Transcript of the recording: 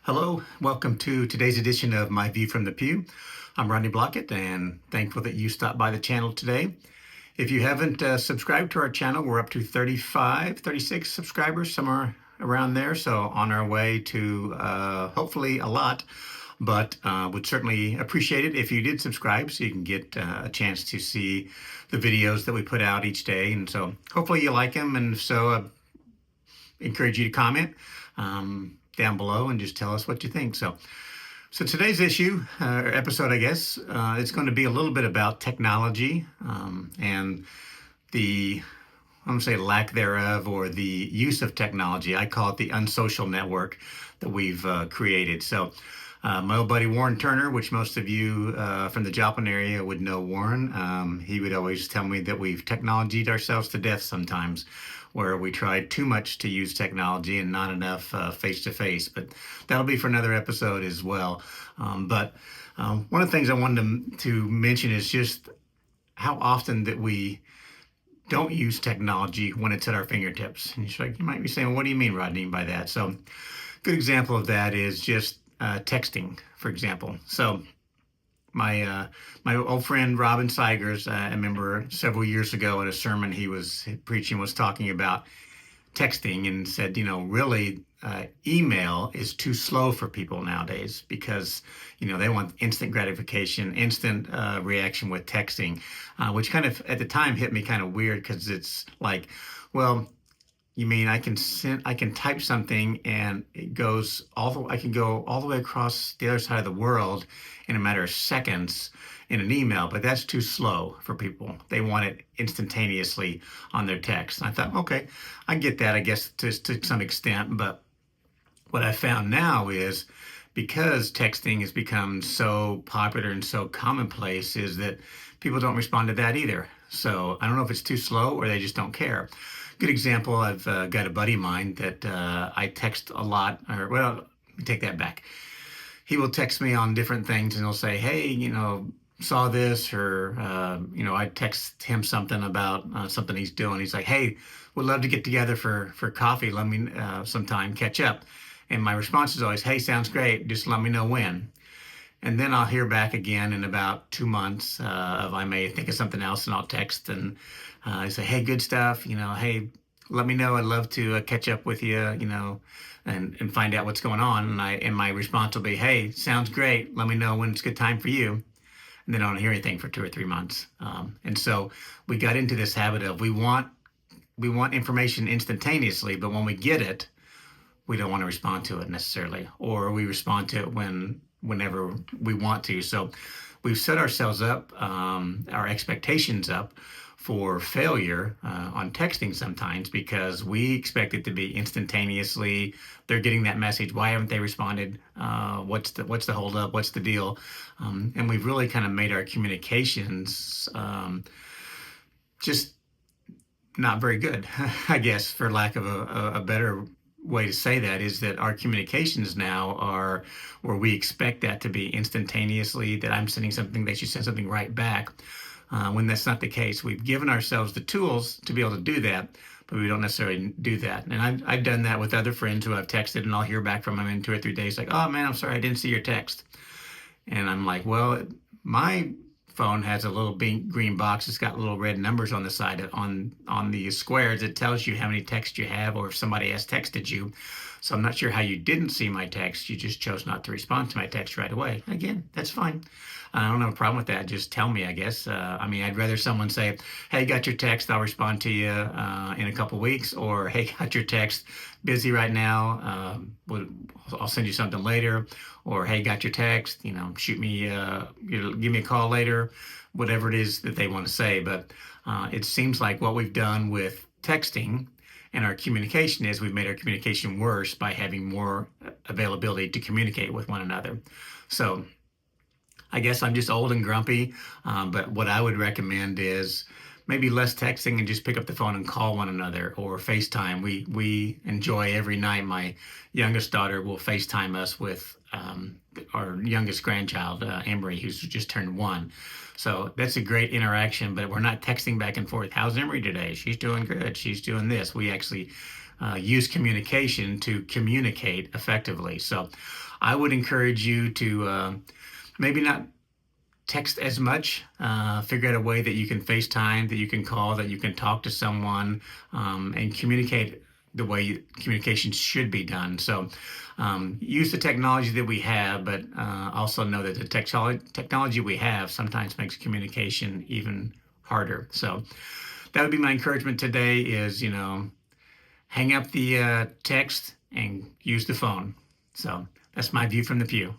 Hello, welcome to today's edition of My View from the Pew. I'm Rodney Blockett and thankful that you stopped by the channel today. If you haven't subscribed to our channel, we're up to 35, 36 subscribers, somewhere around there. So on our way to hopefully a lot, but would certainly appreciate it if you did subscribe so you can get a chance to see the videos that we put out each day. And so hopefully you like them. And so I encourage you to comment down below and just tell us what you think. So today's or episode, I guess, it's going to be a little bit about technology and I'm going to say lack thereof, or the use of technology. I call it the Unsocial Network that we've created. So my old buddy Warren Turner, which most of you from the Joplin area would know Warren, he would always tell me that we've technologied ourselves to death sometimes, where we tried too much to use technology and not enough face-to-face. But that'll be for another episode as well. But one of the things I wanted to mention is just how often that we don't use technology when it's at our fingertips. And you might be saying, what do you mean, Rodney, by that? So a good example of that is just texting, for example. So my old friend Robin Seigers, I remember several years ago in a sermon he was preaching, was talking about texting and said, really email is too slow for people nowadays because, they want instant gratification, instant reaction with texting, which kind of at the time hit me kind of weird because it's like, well, you mean I can type something and I can go all the way across the other side of the world in a matter of seconds in an email, but that's too slow for people. They want it instantaneously on their text. And I thought, okay, I get that, I guess, to some extent. But what I found now is, because texting has become so popular and so commonplace, is that people don't respond to that either. So I don't know if it's too slow or they just don't care. Good example, I've got a buddy of mine that I text a lot, let me take that back. He will text me on different things and he'll say, hey, saw this, or, I text him something about something he's doing. He's like, hey, would love to get together for coffee. Let me sometime catch up. And my response is always, hey, sounds great. Just let me know when. And then I'll hear back again in about 2 months I may think of something else and I'll text and I say, hey, good stuff. Hey, let me know. I'd love to catch up with you, and find out what's going on. And my response will be, hey, sounds great. Let me know when it's a good time for you. And then I don't hear anything for 2 or 3 months. And so we got into this habit of we want information instantaneously, but when we get it, we don't want to respond to it necessarily, or we respond to it whenever we want to. So we've set ourselves up, our expectations up for failure on texting sometimes, because we expect it to be instantaneously. They're getting that message. Why haven't they responded? What's the hold up? What's the deal? And we've really kind of made our communications just not very good, I guess, for lack of a better way to say that, is that our communications now are where we expect that to be instantaneously, that I'm sending something, they should send something right back, when that's not the case. We've given ourselves the tools to be able to do that, but we don't necessarily do that. And I've done that with other friends who I've texted, and I'll hear back from them in 2 or 3 days, like, oh man, I'm sorry, I didn't see your text. And I'm like, well, my phone has a little green box. It's got little red numbers on the side, on the squares. It tells you how many texts you have, or if somebody has texted you. So I'm not sure how you didn't see my text. You just chose not to respond to my text right away. Again, that's fine. I don't have a problem with that. Just tell me, I guess. I'd rather someone say, hey, got your text, I'll respond to you in a couple weeks, or hey, got your text, busy right now, I'll send you something later, or hey, got your text, shoot me, give me a call later, whatever it is that they want to say. But it seems like what we've done with texting and our communication is we've made our communication worse by having more availability to communicate with one another. So I guess I'm just old and grumpy, but what I would recommend is maybe less texting and just pick up the phone and call one another, or FaceTime. We enjoy every night. My youngest daughter will FaceTime us with our youngest grandchild, Emery, who's just turned 1. So that's a great interaction, but we're not texting back and forth. How's Emery today? She's doing good. She's doing this. We actually use communication to communicate effectively. So I would encourage you to maybe not text as much. Figure out a way that you can FaceTime, that you can call, that you can talk to someone, and communicate the way communication should be done. So use the technology that we have, but also know that the technology we have sometimes makes communication even harder. So that would be my encouragement today is, hang up the text and use the phone. So that's my view from the pew.